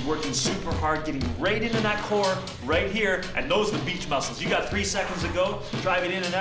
working super hard, getting right into that core, right here, and those are the beach muscles. You got 3 seconds to go. Drive it in and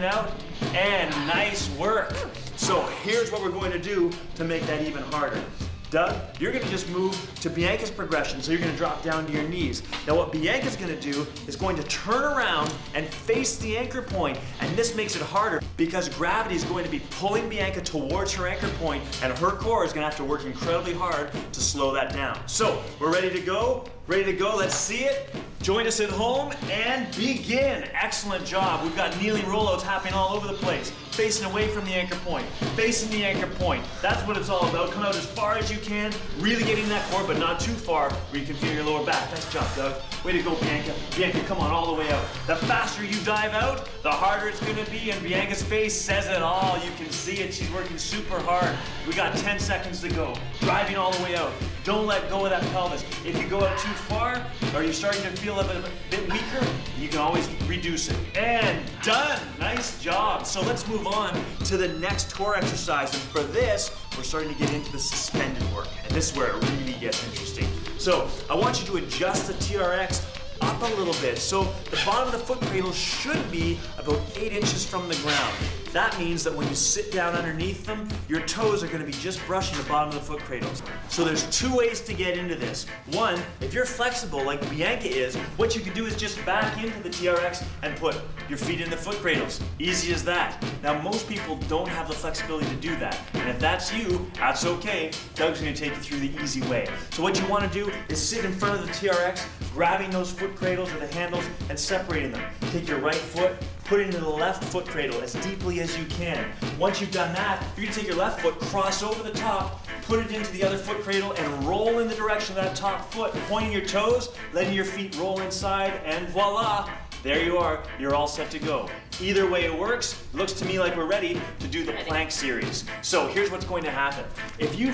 out, and nice work. So here's what we're going to do to make that even harder. Doug, you're gonna just move to Bianca's progression, so you're gonna drop down to your knees. Now what Bianca's gonna do is going to turn around and face the anchor point, and this makes it harder because gravity is going to be pulling Bianca towards her anchor point, and her core is gonna have to work incredibly hard to slow that down. So, we're ready to go? Ready to go, let's see it. Join us at home and begin. Excellent job. We've got kneeling rollouts happening all over the place. Facing away from the anchor point, facing the anchor point. That's what it's all about. Come out as far as you can, really getting that core, but not too far where you can feel your lower back. Nice job, Doug. Way to go, Bianca. Bianca, come on, all the way out. The faster you dive out, the harder it's gonna be, and Bianca's face says it all. You can see it, she's working super hard. We got 10 seconds to go. Driving all the way out. Don't let go of that pelvis. If you go out too far, or you're starting to feel a bit weaker, you can always reduce it. And done, nice job. So let's move on to the next core exercise. And for this, we're starting to get into the suspended work. And this is where it really gets interesting. So I want you to adjust the TRX up a little bit. So the bottom of the foot cradle should be about 8 inches from the ground. That means that when you sit down underneath them, your toes are gonna be just brushing the bottom of the foot cradles. So there's 2 ways to get into this. One, if you're flexible like Bianca is, what you can do is just back into the TRX and put your feet in the foot cradles. Easy as that. Now most people don't have the flexibility to do that. And if that's you, that's okay. Doug's gonna take you through the easy way. So what you wanna do is sit in front of the TRX, grabbing those foot cradles or the handles and separating them. Take your right foot, put it into the left foot cradle as deeply as you can. Once you've done that, you're gonna take your left foot, cross over the top, put it into the other foot cradle and roll in the direction of that top foot, pointing your toes, letting your feet roll inside, and voila, there you are, you're all set to go. Either way it works, looks to me like we're ready to do the plank series. So here's what's going to happen. If you're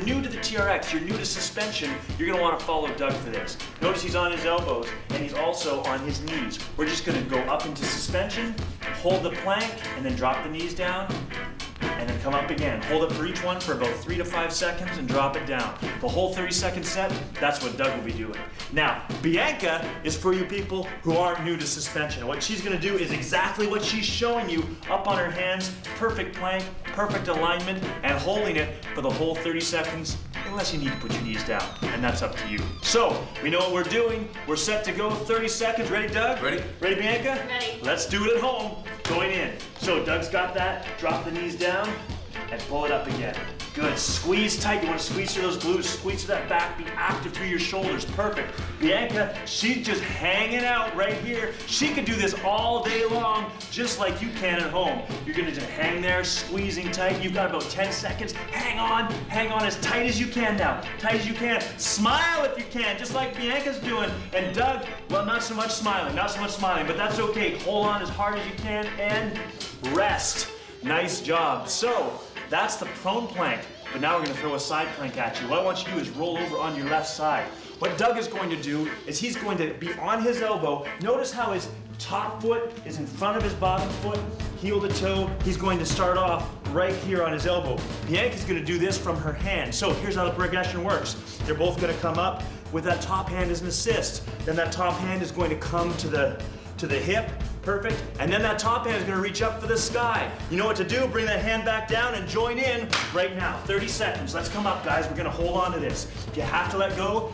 new to the TRX, you're new to suspension, you're gonna wanna follow Doug for this. Notice he's on his elbows and he's also on his knees. We're just gonna go up into suspension, hold the plank, and then drop the knees down, and then come up again. Hold it for each one for about 3 to 5 seconds and drop it down. The whole 30-second set, that's what Doug will be doing. Now, Bianca is for you people who aren't new to suspension. What she's gonna do is exactly what she's showing you, up on her hands, perfect plank, perfect alignment, and holding it for the whole 30 seconds, unless you need to put your knees down, and that's up to you. So, we know what we're doing. We're set to go, 30 seconds. Ready, Doug? Ready. Ready, Bianca? Ready. Let's do it at home. Join in. So Doug's got that. Drop the knees down and pull it up again. Good. Squeeze tight. You want to squeeze through those glutes, squeeze through that back, be active through your shoulders. Perfect. Bianca, she's just hanging out right here. She could do this all day long, just like you can at home. You're gonna just hang there, squeezing tight. You've got about 10 seconds. Hang on as tight as you can now. Tight as you can. Smile if you can, just like Bianca's doing. And Doug, well, not so much smiling, but that's okay. Hold on as hard as you can and rest. Nice job. So, that's the prone plank, but now we're gonna throw a side plank at you. What I want you to do is roll over on your left side. What Doug is going to do is he's going to be on his elbow. Notice how his top foot is in front of his bottom foot, heel to toe. He's going to start off right here on his elbow. Bianca's gonna do this from her hand. So here's how the progression works. They're both gonna come up with that top hand as an assist. Then that top hand is going to come to the hip. Perfect. And then that top hand is going to reach up for the sky. You know what to do. Bring that hand back down and join in right now. 30 seconds. Let's come up, guys. We're going to hold on to this. If you have to let go,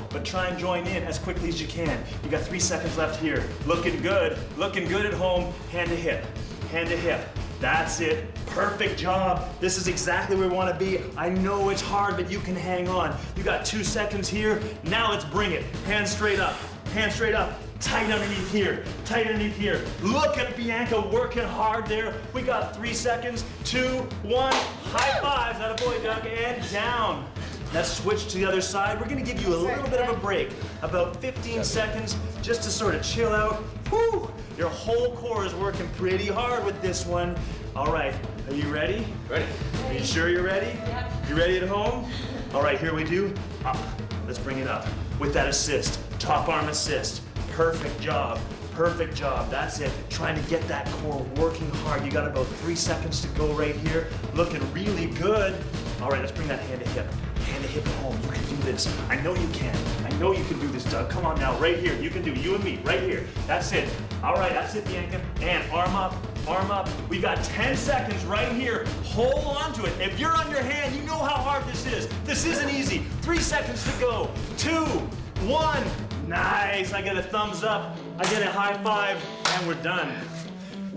but try and join in as quickly as you can. You got 3 seconds left here. Looking good at home. Hand to hip, hand to hip. That's it. Perfect job. This is exactly where we want to be. I know it's hard, but you can hang on. You got 2 seconds here. Now let's bring it. Hands straight up. Hands straight up. Tight underneath here, tight underneath here. Look at Bianca working hard there. We got 3 seconds, 2, 1. High fives, attaboy, Doug, and down. Let's switch to the other side. We're gonna give you a little bit of a break, about 15 seconds, just to sort of chill out. Whew, your whole core is working pretty hard with this one. All right, are you ready? Ready. Are you sure you're ready? Yep. You ready at home? All right, here we do. Up, let's bring it up. With that assist, top arm assist. Perfect job, perfect job. That's it. Trying to get that core working hard. You got about 3 seconds to go right here. Looking really good. All right, let's bring that hand to hip. and a hip at home. You can do this. I know you can. I know you can do this, Doug. Come on now, right here. You can do it. You and me, right here. That's it. All right, that's it, Bianca. And arm up, arm up. We got 10 seconds right here. Hold on to it. If you're on your hand, you know how hard this is. This isn't easy. 3 seconds to go. 2, 1. Nice. I get a thumbs up. I get a high five, and we're done.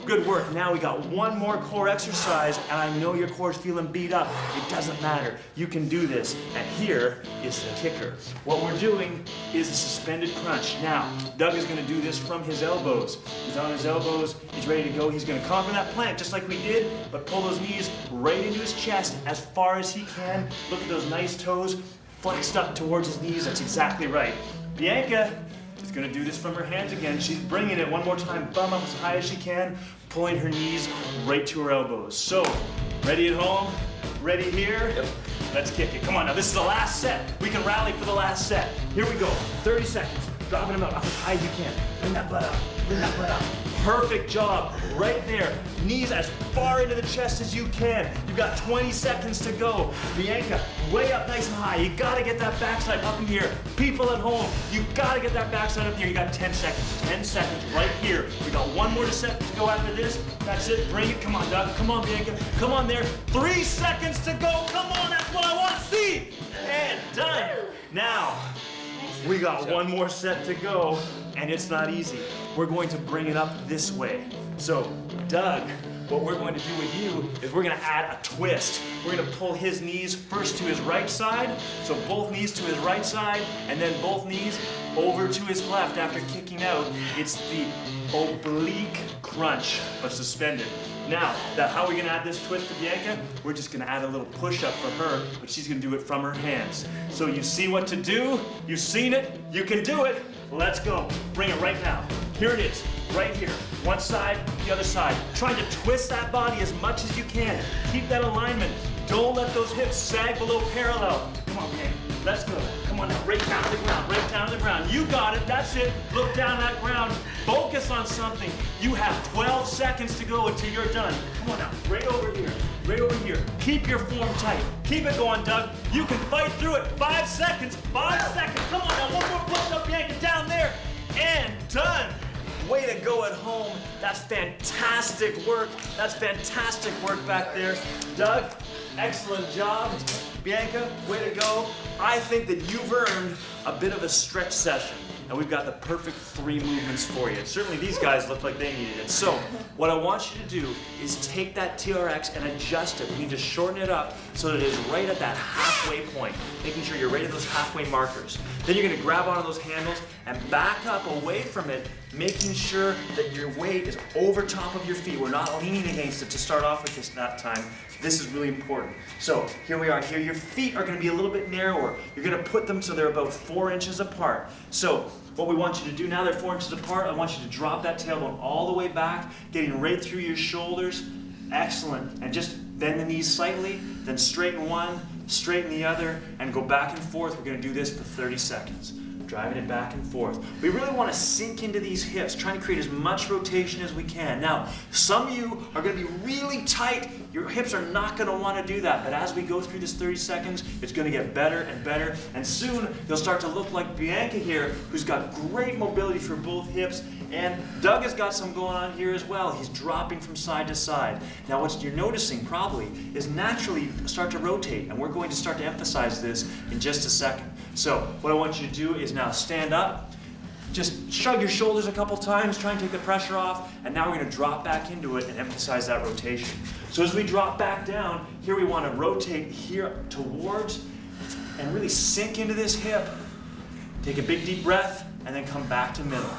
Good work. Now we got one more core exercise, and I know your core's feeling beat up. It doesn't matter. You can do this. And here is the kicker. What we're doing is a suspended crunch. Now, Doug is going to do this from his elbows. He's on his elbows. He's ready to go. He's going to come from that plank just like we did, but pull those knees right into his chest as far as he can. Look at those nice toes flexed up towards his knees. That's exactly right. Bianca is going to do this from her hands again. She's bringing it one more time, bum up as high as she can, pulling her knees right to her elbows. So, ready at home? Ready here? Yep. Let's kick it. Come on now, this is the last set. We can rally for the last set. Here we go. 30 seconds. Dropping them up as high as you can. Bring that butt up. Bring that butt up. Perfect job. Right there. Knees as far into the chest as you can. You've got 20 seconds to go. Bianca, way up nice and high. You gotta get that backside up in here. People at home, you gotta get that backside up here. You got 10 seconds. 10 seconds right here. We got one more set to go after this. That's it. Bring it. Come on, Doug. Come on, Bianca. Come on there. 3 seconds to go. Come on, that's what I want to see. And done. Now, we got one more set to go, and it's not easy. We're going to bring it up this way. So, Doug, what we're going to do with you is we're going to add a twist. We're going to pull his knees first to his right side, so both knees to his right side, and then both knees over to his left after kicking out. It's the oblique crunch, but suspended. Now, how are we going to add this twist to Bianca? We're just going to add a little push-up for her, but she's going to do it from her hands. So you see what to do, you've seen it, you can do it. Let's go. Bring it right now. Here it is, right here. One side, the other side. Trying to twist that body as much as you can. Keep that alignment. Don't let those hips sag below parallel. Come on, Bianca. Let's go. Come on now, right down to the ground, right down to the ground. You got it, that's it. Look down that ground. Focus on something. You have 12 seconds to go until you're done. Come on now, right over here, right over here. Keep your form tight. Keep it going, Doug. You can fight through it. 5 seconds, 5 seconds. Come on now, one more push-up, Bianca, down there. And done. Way to go at home. That's fantastic work. That's fantastic work back there. Doug, excellent job. Bianca, way to go. I think that you've earned a bit of a stretch session, and we've got the perfect 3 movements for you. Certainly these guys look like they needed it. So what I want you to do is take that TRX and adjust it. We need to shorten it up so that it is right at that halfway point, making sure you're right at those halfway markers. Then you're gonna grab onto those handles and back up away from it, making sure that your weight is over top of your feet. We're not leaning against it to start off with this that time. This is really important. So here we are. Here your feet are going to be a little bit narrower. You're going to put them so they're about 4 inches apart. So what we want you to do now, they're 4 inches apart. I want you to drop that tailbone all the way back, getting right through your shoulders. Excellent. And just bend the knees slightly, then straighten one, straighten the other, and go back and forth. We're going to do this for 30 seconds. Driving it back and forth. We really want to sink into these hips, trying to create as much rotation as we can. Now, some of you are going to be really tight. Your hips are not going to want to do that, but as we go through this 30 seconds, it's going to get better and better, and soon you'll start to look like Bianca here, who's got great mobility for both hips, and Doug has got some going on here as well. He's dropping from side to side. Now, what you're noticing probably is naturally start to rotate, and we're going to start to emphasize this in just a second. So what I want you to do is now stand up, just shrug your shoulders a couple times, try and take the pressure off, and now we're going to drop back into it and emphasize that rotation. So as we drop back down, here we want to rotate here towards and really sink into this hip. Take a big deep breath and then come back to middle.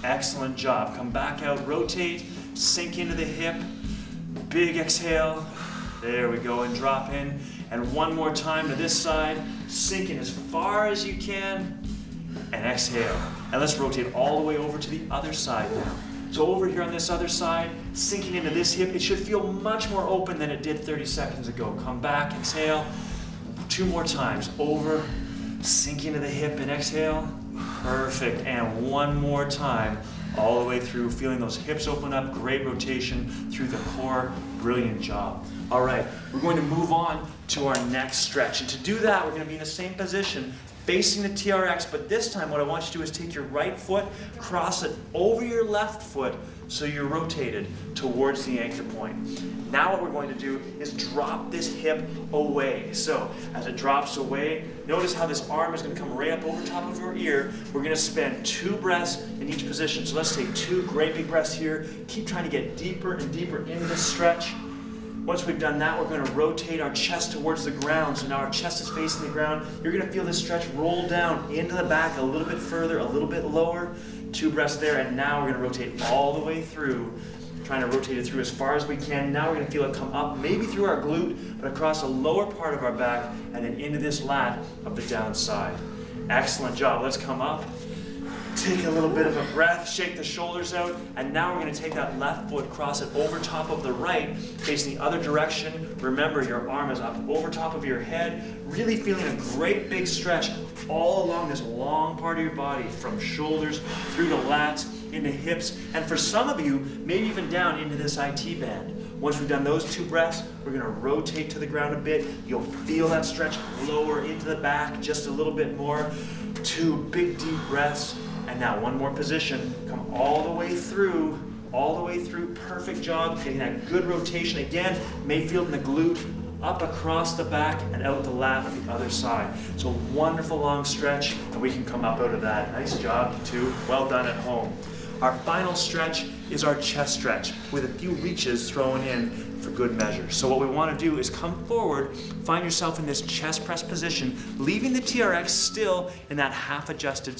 Excellent job. Come back out, rotate, sink into the hip, big exhale. There we go, and drop in. And one more time to this side, sink in as far as you can, and exhale. And let's rotate all the way over to the other side now. So over here on this other side, sinking into this hip, it should feel much more open than it did 30 seconds ago. Come back, exhale. 2 more times, over, sink into the hip and exhale. Perfect, and one more time, all the way through, feeling those hips open up, great rotation through the core. Brilliant job. All right, we're going to move on to our next stretch. And to do that, we're going to be in the same position, facing the TRX, but this time what I want you to do is take your right foot, cross it over your left foot so you're rotated towards the anchor point. Now what we're going to do is drop this hip away. So as it drops away, notice how this arm is going to come right up over top of your ear. We're going to spend 2 breaths in each position. So let's take 2 great big breaths here. Keep trying to get deeper and deeper into this stretch. Once we've done that, we're going to rotate our chest towards the ground. So now our chest is facing the ground. You're going to feel this stretch roll down into the back a little bit further, a little bit lower. 2 breaths there, and now we're going to rotate all the way through, trying to rotate it through as far as we can. Now we're going to feel it come up, maybe through our glute, but across the lower part of our back, and then into this lat of the downside. Excellent job. Let's come up. Take a little bit of a breath, shake the shoulders out, and now we're going to take that left foot, cross it over top of the right, facing the other direction. Remember, your arm is up over top of your head, really feeling a great big stretch all along this long part of your body, from shoulders through the lats, into hips, and for some of you, maybe even down into this IT band. Once we've done those 2 breaths, we're going to rotate to the ground a bit. You'll feel that stretch lower into the back just a little bit more. 2 big deep breaths. And now one more position, come all the way through, perfect job, getting that good rotation. Again, may feel in the glute, up across the back and out the lat of the other side. So wonderful long stretch, and we can come up out of that. Nice job, too. Well done at home. Our final stretch is our chest stretch, with a few reaches thrown in for good measure. So what we want to do is come forward, find yourself in this chest press position, leaving the TRX still in that half adjusted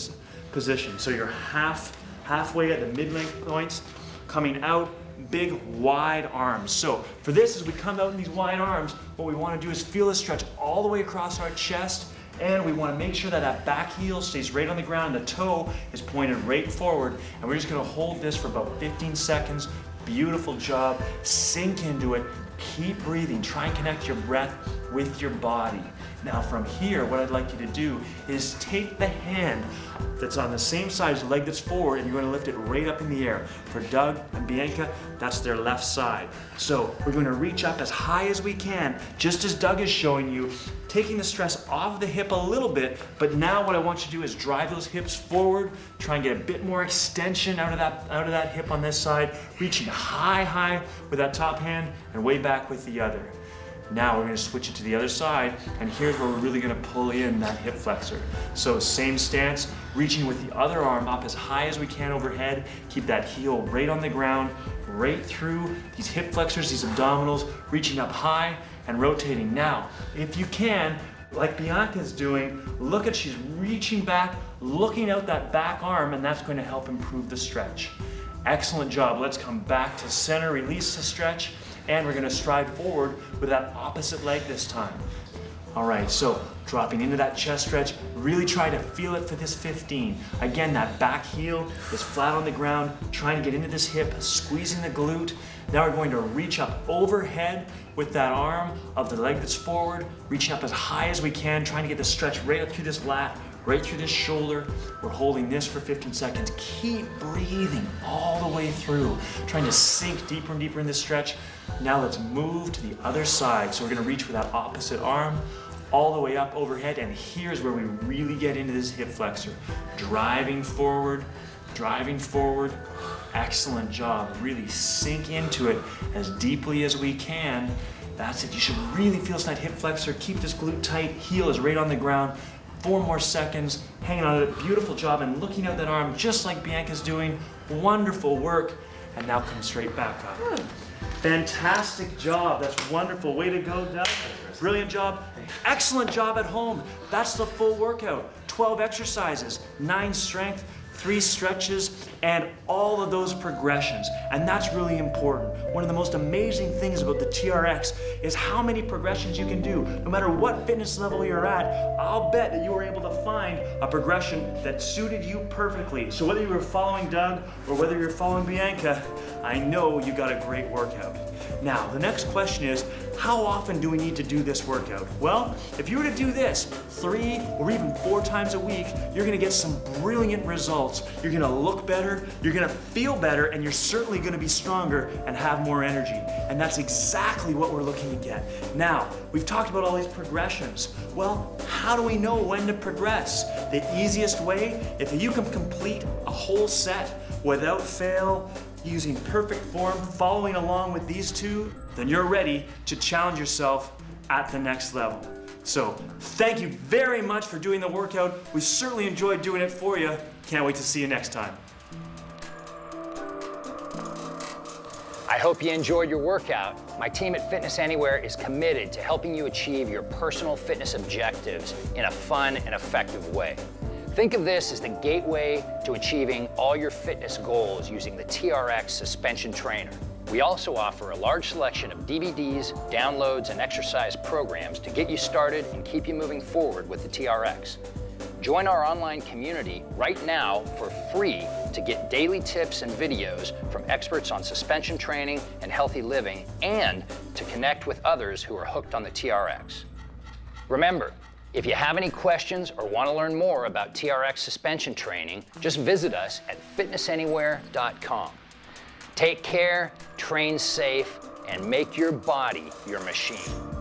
position. So you're halfway at the mid-length points, coming out, big wide arms. So for this, as we come out in these wide arms, what we want to do is feel the stretch all the way across our chest, and we want to make sure that that back heel stays right on the ground, the toe is pointed right forward, and we're just going to hold this for about 15 seconds. Beautiful job. Sink into it. Keep breathing. Try and connect your breath with your body. Now from here, what I'd like you to do is take the hand that's on the same side as the leg that's forward, and you're going to lift it right up in the air. For Doug and Bianca, that's their left side. So we're going to reach up as high as we can, just as Doug is showing you, taking the stress off the hip a little bit, but now what I want you to do is drive those hips forward, try and get a bit more extension out of that hip on this side, reaching high with that top hand and way back with the other. Now we're going to switch it to the other side, and here's where we're really going to pull in that hip flexor. So same stance, reaching with the other arm up as high as we can overhead. Keep that heel right on the ground, right through these hip flexors, these abdominals, reaching up high and rotating. Now, if you can, like Bianca's doing, look at, she's reaching back, looking out that back arm, and that's going to help improve the stretch. Excellent job. Let's come back to center, release the stretch, and we're going to stride forward with that opposite leg this time. All right, so dropping into that chest stretch, really try to feel it for this 15. Again, that back heel is flat on the ground, trying to get into this hip, squeezing the glute. Now we're going to reach up overhead with that arm of the leg that's forward, reaching up as high as we can, trying to get the stretch right up through this lat, right through this shoulder. We're holding this for 15 seconds. Keep breathing all the way through, trying to sink deeper and deeper in this stretch. Now let's move to the other side. So we're going to reach with that opposite arm all the way up overhead, and here's where we really get into this hip flexor. Driving forward. Excellent job. Really sink into it as deeply as we can. That's it. You should really feel that hip flexor. Keep this glute tight. Heel is right on the ground. 4 more seconds. Hanging on to it. Beautiful job. And looking at that arm just like Bianca's doing. Wonderful work. And now come straight back up. Good. Fantastic job. That's wonderful. Way to go, Doug. Brilliant job. Excellent job at home. That's the full workout. 12 exercises, 9 strength, 3 stretches, and all of those progressions. And that's really important. One of the most amazing things about the TRX is how many progressions you can do. No matter what fitness level you're at, I'll bet that you were able to find a progression that suited you perfectly. So whether you were following Doug or whether you're following Bianca, I know you got a great workout. Now, the next question is, how often do we need to do this workout? Well, if you were to do this 3 or even 4 times a week, you're gonna get some brilliant results. You're gonna look better, you're gonna feel better, and you're certainly gonna be stronger and have more energy. And that's exactly what we're looking to get. Now, we've talked about all these progressions. Well, how do we know when to progress? The easiest way, if you can complete a whole set without fail, using perfect form, following along with these 2, then you're ready to challenge yourself at the next level. So, thank you very much for doing the workout. We certainly enjoyed doing it for you. Can't wait to see you next time. I hope you enjoyed your workout. My team at Fitness Anywhere is committed to helping you achieve your personal fitness objectives in a fun and effective way. Think of this as the gateway to achieving all your fitness goals using the TRX suspension trainer. We also offer a large selection of DVDs, downloads, and exercise programs to get you started and keep you moving forward with the TRX. Join our online community right now for free to get daily tips and videos from experts on suspension training and healthy living, and to connect with others who are hooked on the TRX. Remember, if you have any questions or want to learn more about TRX suspension training, just visit us at fitnessanywhere.com. Take care, train safe, and make your body your machine.